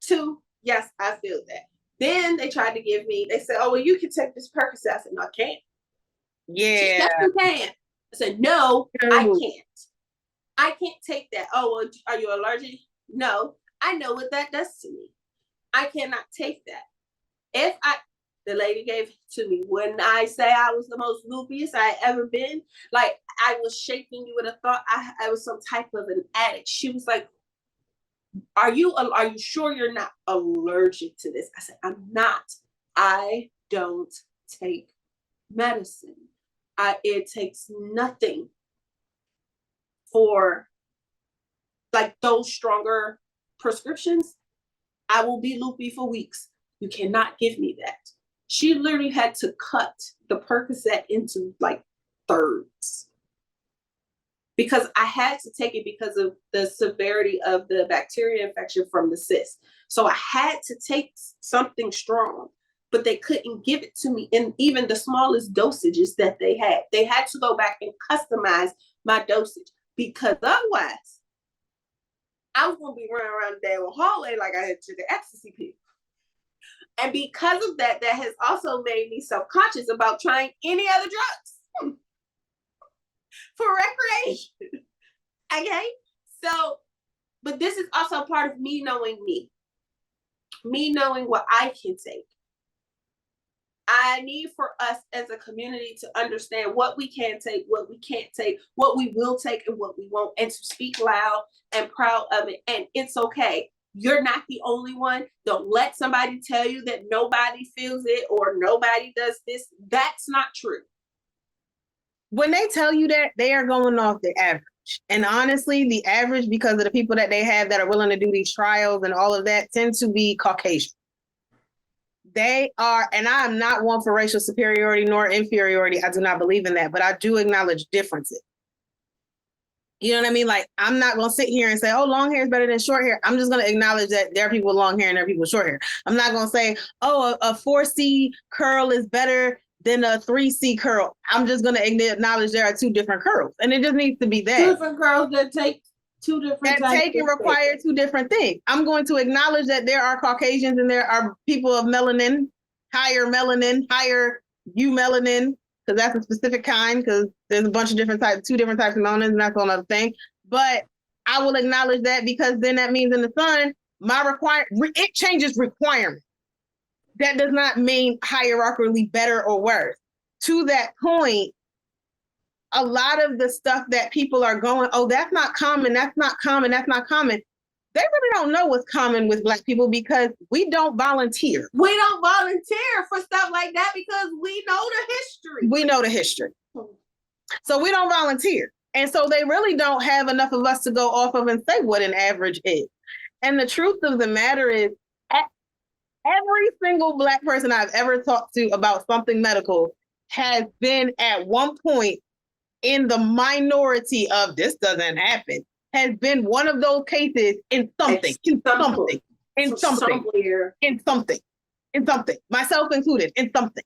2, yes, I feel that. Then they tried to give me, they said, oh, well, you can take this Percocet. I said, no, I can't. Yeah. Yes, you can. I said, no, I can't. I can't take that. Oh, well, are you allergic? No. I know what that does to me. I cannot take that. The lady gave it to me. When I say I was the most loopiest I ever been, like I was shaking you with a thought I was some type of an addict. She was like, are you sure you're not allergic to this? I said, I'm not. I don't take medicine. It takes nothing for like those stronger prescriptions. I will be loopy for weeks. You cannot give me that. She literally had to cut the Percocet into like thirds because I had to take it because of the severity of the bacteria infection from the cyst. So I had to take something strong, but they couldn't give it to me in even the smallest dosages that they had. They had to go back and customize my dosage because otherwise I was going to be running around the damn hallway like I had to the ecstasy pill. And because of that, that has also made me self-conscious about trying any other drugs for recreation. Okay? So, but this is also part of me knowing me knowing what I can take. I need for us as a community to understand what we can take, what we can't take, what we will take and what we won't, and to speak loud and proud of it. And it's okay. You're not the only one. Don't let somebody tell you that nobody feels it or nobody does this. That's not true. When they tell you that, they are going off the average. And honestly, the average, because of the people that they have that are willing to do these trials and all of that, tend to be Caucasian. They are, and I am not one for racial superiority nor inferiority. I do not believe in that, but I do acknowledge differences. You know what I mean? Like, I'm not going to sit here and say, oh, long hair is better than short hair. I'm just going to acknowledge that there are people with long hair and there are people with short hair. I'm not going to say, oh, a 4C curl is better than a 3C curl. I'm just going to acknowledge there are two different curls. And it just needs to be that. Two different curls that take two different that take and require two different things. I'm going to acknowledge that there are Caucasians and there are people of melanin, higher eumelanin, because that's a specific kind, because there's a bunch of different types, two different types of melanin, and that's another thing. But I will acknowledge that because then that means in the sun, it changes requirement. That does not mean hierarchically better or worse. To that point, a lot of the stuff that people are going, oh, that's not common, that's not common, that's not common. They really don't know what's common with Black people because we don't volunteer. We don't volunteer for stuff like that because we know the history. We know the history. So we don't volunteer. And so they really don't have enough of us to go off of and say what an average is. And the truth of the matter is, every single Black person I've ever talked to about something medical has been at one point in the minority of this doesn't happen, has been one of those cases in something, myself included, in something.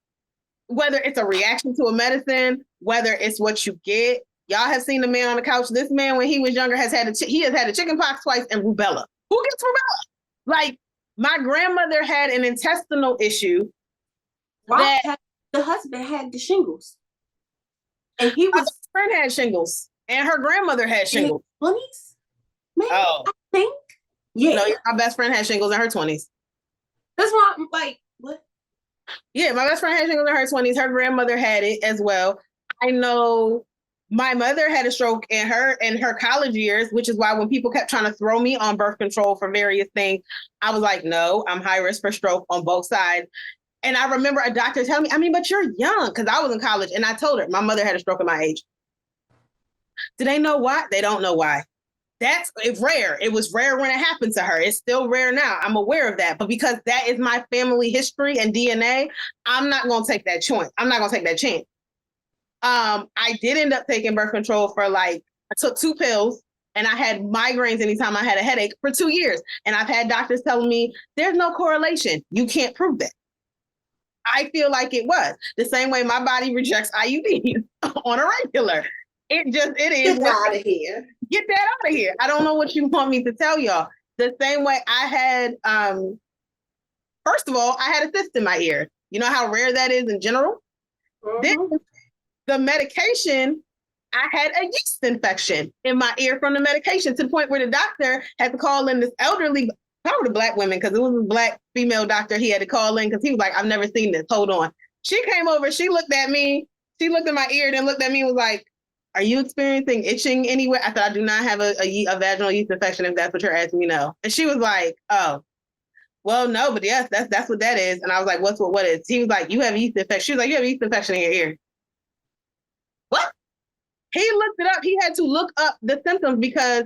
Whether it's a reaction to a medicine, whether it's what you get. Y'all have seen the man on the couch. This man, when he was younger, has had a chicken pox twice and rubella. Who gets rubella? Like, my grandmother had an intestinal issue. The husband had the shingles. And my friend had shingles, and her grandmother had shingles. 20s? Maybe, I think. Yeah. No, my best friend had shingles in her 20s. That's why I'm like, what? Yeah, my best friend had shingles in her 20s. Her grandmother had it as well. I know my mother had a stroke in her college years, which is why when people kept trying to throw me on birth control for various things, I was like, no, I'm high risk for stroke on both sides. And I remember a doctor telling me, but you're young, because I was in college. And I told her, my mother had a stroke at my age. Do they know why? They don't know why. It's rare. It was rare when it happened to her. It's still rare now. I'm aware of that. But because that is my family history and DNA, I'm not going to take that chance. I'm not going to take that chance. I did end up taking birth control for I took 2 pills. And I had migraines anytime I had a headache for 2 years. And I've had doctors telling me, there's no correlation. You can't prove that. I feel like it was the same way my body rejects IUDs on a regular. It is. Get that out of here. Get that out of here. I don't know what you want me to tell y'all. The same way I had, first of all, I had a cyst in my ear. You know how rare that is in general? Mm-hmm. Then the medication, I had a yeast infection in my ear from the medication, to the point where the doctor had to call in this elderly probably the Black women, because it was a Black female doctor he had to call in because he was like, I've never seen this. Hold on. She came over, she looked at me, she looked at my ear, then looked at me and was like, are you experiencing itching anywhere? I said, I do not have a vaginal yeast infection, if that's what you're asking me, no. And she was like, oh, well, no, but yes, that's what that is. And I was like, what is? He was like, you have yeast infection. She was like, you have yeast infection in your ear. What? He looked it up. He had to look up the symptoms because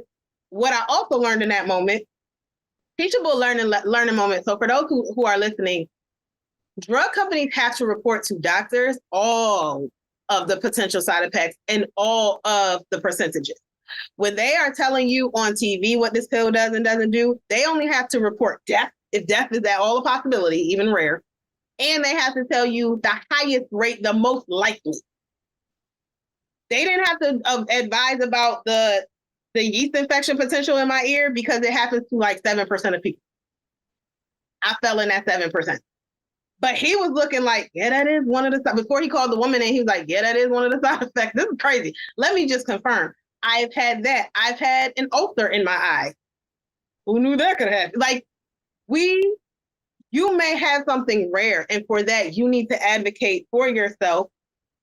what I also learned in that moment, teachable learning moment. So for those who are listening, drug companies have to report to doctors all of the potential side effects and all of the percentages. When they are telling you on TV what this pill does and doesn't do, they only have to report death, if death is at all a possibility, even rare. And they have to tell you the highest rate, the most likely. They didn't have to advise about the yeast infection potential in my ear because it happens to like 7% of people. I fell in that 7%. But he was looking like, yeah, that is one of the, before he called the woman and he was like, yeah, that is one of the side effects. This is crazy. Let me just confirm. I've had that. I've had an ulcer in my eye. Who knew that could happen? Like, you may have something rare. And for that, you need to advocate for yourself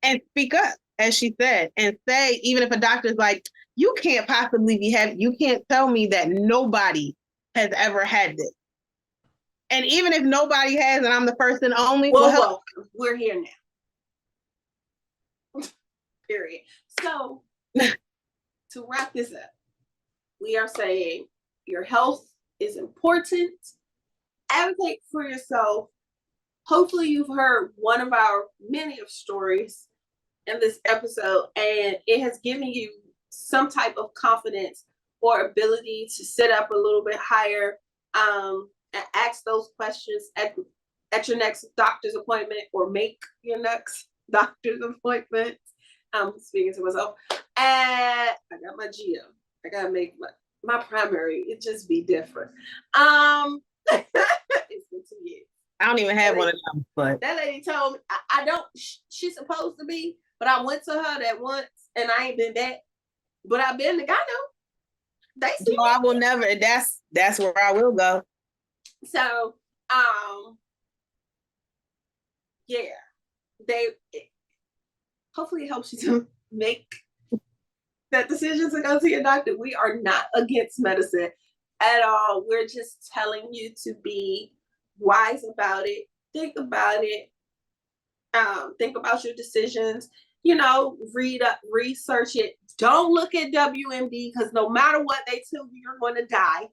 and speak up, as she said, and say, even if a doctor's like, you can't possibly be having, you can't tell me that nobody has ever had this. And even if nobody has, and I'm the first and only, well, we're here now. Period. So to wrap this up, we are saying your health is important. Advocate for yourself. Hopefully you've heard one of our many of stories in this episode, and it has given you some type of confidence or ability to sit up a little bit higher, and ask those questions at your next doctor's appointment, or make your next doctor's appointment. I'm speaking to myself. And I got my geo. I gotta make my primary. It just be different. It's been 2 years. I don't even have one of them. But that lady told me I don't. She's supposed to be, but I went to her that once, and I ain't been back. But I've been to Ghana. They see no, I will never. That's where I will go. So, yeah, hopefully it helps you to make that decision to go to your doctor. We are not against medicine at all. We're just telling you to be wise about it. Think about it. Think about your decisions. Read up, research it. Don't look at WMD, because no matter what they tell you, you're going to die.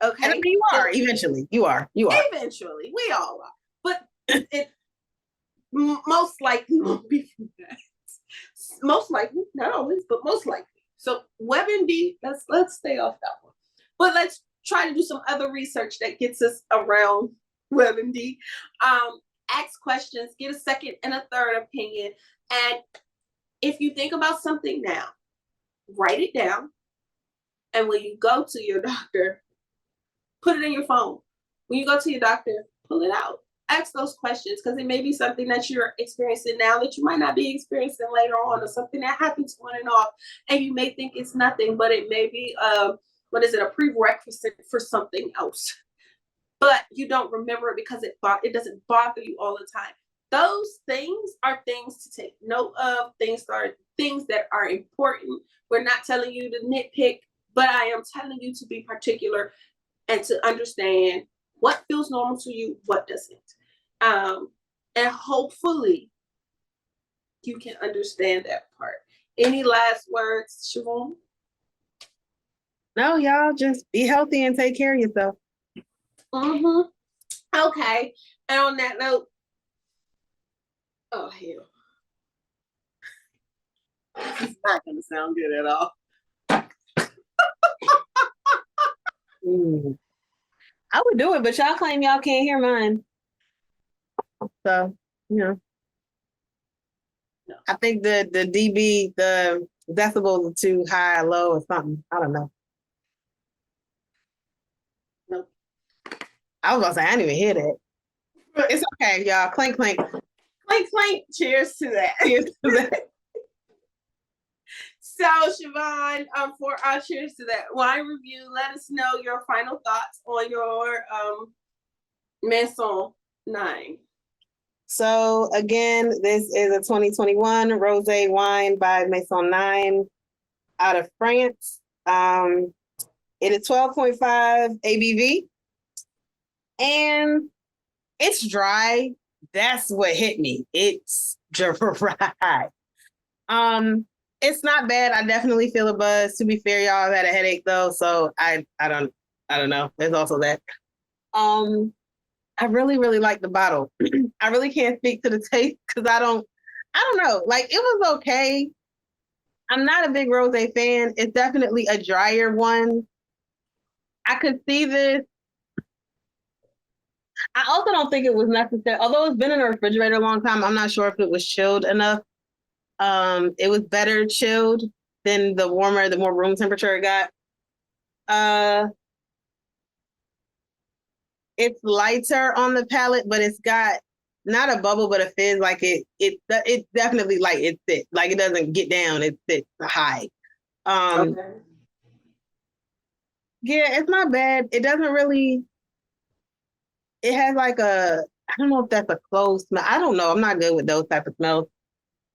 Okay, and you are eventually. You are. Eventually, we all are. But it most likely won't be from that. Most likely, not always, but most likely. So WebMD, let's stay off that one. But let's try to do some other research that gets us around WebMD. Ask questions, get a second and a third opinion. And if you think about something now, write it down. And when you go to your doctor, put it in your phone. When you go to your doctor, pull it out. Ask those questions, because it may be something that you're experiencing now that you might not be experiencing later on, or something that happens on and off, and you may think it's nothing, but it may be a prerequisite for something else. But you don't remember it because it doesn't bother you all the time. Those things are things to take note of. Things that are important. We're not telling you to nitpick, but I am telling you to be particular and to understand what feels normal to you, what doesn't. And hopefully you can understand that part. Any last words, Siobhan? No, y'all just be healthy and take care of yourself. Okay. And on that note, oh hell, it's not gonna sound good at all. I would do it, but y'all claim y'all can't hear mine. So, no. I think the dB, the decibels are too high, low, or something. I don't know. Nope. I was gonna say I didn't even hear that. It's okay, y'all. Clink, clink. Clink, clink. Cheers to that. Cheers to that. So, Siobhan, for our cheers to that wine review, let us know your final thoughts on your Maison 9. So again, this is a 2021 rosé wine by Maison 9 out of France. It is 12.5 ABV, and it's dry. That's what hit me. It's dry. It's not bad. I definitely feel a buzz. To be fair, y'all, I've had a headache though, so I don't know. There's also that. I really, really like the bottle. I really can't speak to the taste because I don't know. Like, it was okay. I'm not a big rosé fan. It's definitely a drier one. I could see this. I also don't think it was necessary. Although it's been in a refrigerator a long time, I'm not sure if it was chilled enough. It was better chilled than the more room temperature it got. It's lighter on the palate, but it's got not a bubble, but a fizz. Like it's definitely light. It sits. Like, it doesn't get down. It sits high. Okay. Yeah, it's not bad. It doesn't really. It has like I don't know if that's a clove smell. I don't know. I'm not good with those type of smells.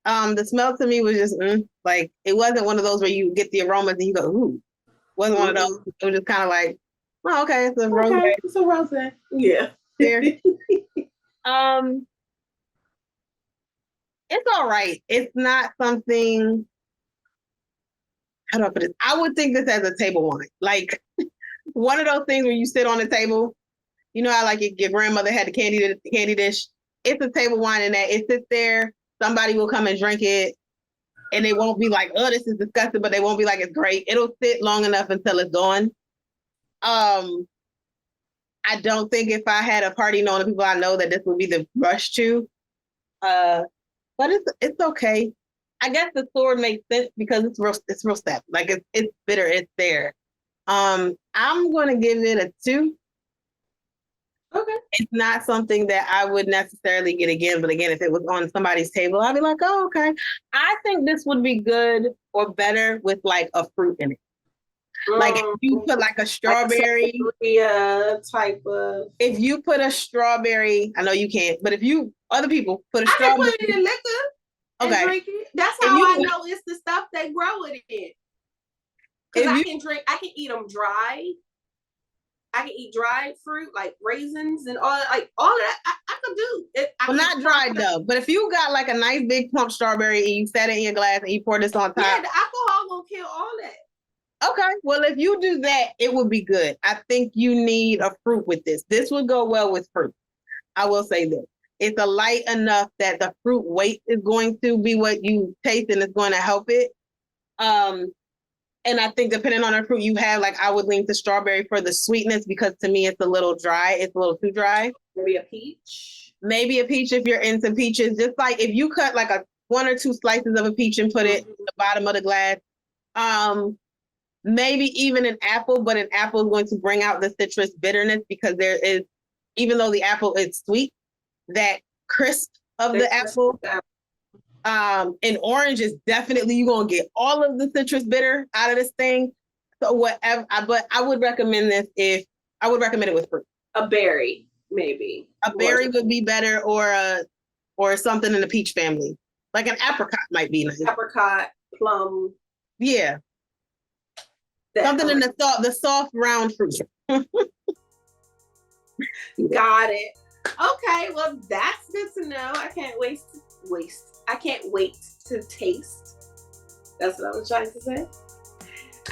The smell to me was just like, it wasn't one of those where you get the aromas and you go, ooh. Wasn't one of those. It was just kind of like, oh, okay, it's a rosé. Okay, it's a rosé. Yeah. There. It's all right. It's not something. How do I put it? I would think this as a table wine, like one of those things where you sit on the table. You know how like your grandmother had the candy dish. It's a table wine in that it sits there. Somebody will come and drink it, and they won't be like, "Oh, this is disgusting," but they won't be like, "It's great." It'll sit long enough until it's gone. I don't think if I had a party knowing the people I know that this would be the rush to. But it's okay. I guess the sword makes sense because it's real step. Like, it's bitter. It's there. I'm going to give it a 2. Okay. It's not something that I would necessarily get again, but again, if it was on somebody's table, I'd be like, oh, okay. I think this would be good or better with like a fruit in it. Like, if you put like a strawberry type of. If you put a strawberry, I know you can't, but if other people put a strawberry. I can put it in liquor and drink it. That's how I know it's the stuff they grow it in. Because I can eat them dry. I can eat dried fruit like raisins and all that. I could do it. Well, not dried though. But if you got like a nice big plump strawberry and you set it in your glass and you pour this on top. Yeah, the alcohol will kill all that. Okay, well, if you do that, it would be good. I think you need a fruit with this. This would go well with fruit. I will say this. It's a light enough that the fruit weight is going to be what you taste and it's going to help it. And I think depending on the fruit you have, like, I would lean to strawberry for the sweetness because to me it's a little dry. It's a little too dry. Maybe a peach. Maybe a peach if you're into peaches. Just like if you cut like 1 or 2 slices of a peach and put it at the bottom of the glass. Maybe even an apple, but an apple is going to bring out the citrus bitterness because there is, even though the apple is sweet, that crisp of the apple. And orange is definitely, you're going to get all of the citrus bitter out of this thing. So whatever, but I would recommend this I would recommend it with fruit. A berry, maybe. A berry would be better, or something in the peach family. Like an apricot might be nice. Apricot, plum. Yeah. Something in the soft round fruit. Got it. Okay, well, that's good to know. I can't wait to taste. That's what I was trying to say.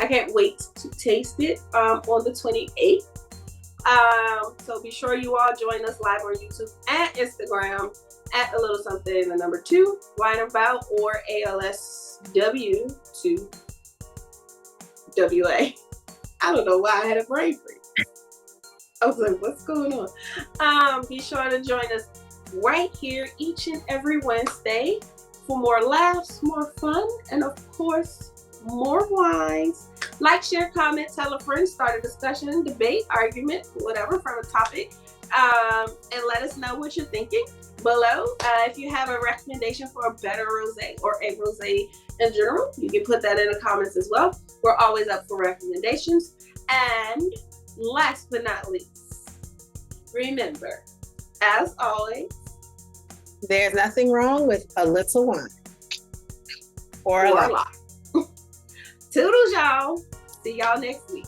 I can't wait to taste it on the 28th. So be sure you all join us live on YouTube and Instagram at a little something, the number 2, Wine About, or ALSW2WA. I don't know why I had a brain freeze. I was like, what's going on? Be sure to join us right here each and every Wednesday for more laughs, more fun, and of course, more wines. Like, share, comment, tell a friend, start a discussion, debate, argument, whatever from a topic, and let us know what you're thinking below. If you have a recommendation for a better rosé or a rosé in general, you can put that in the comments as well. We're always up for recommendations. And last but not least, remember, as always, there's nothing wrong with a little wine. Or a lot. Toodles, y'all. See y'all next week.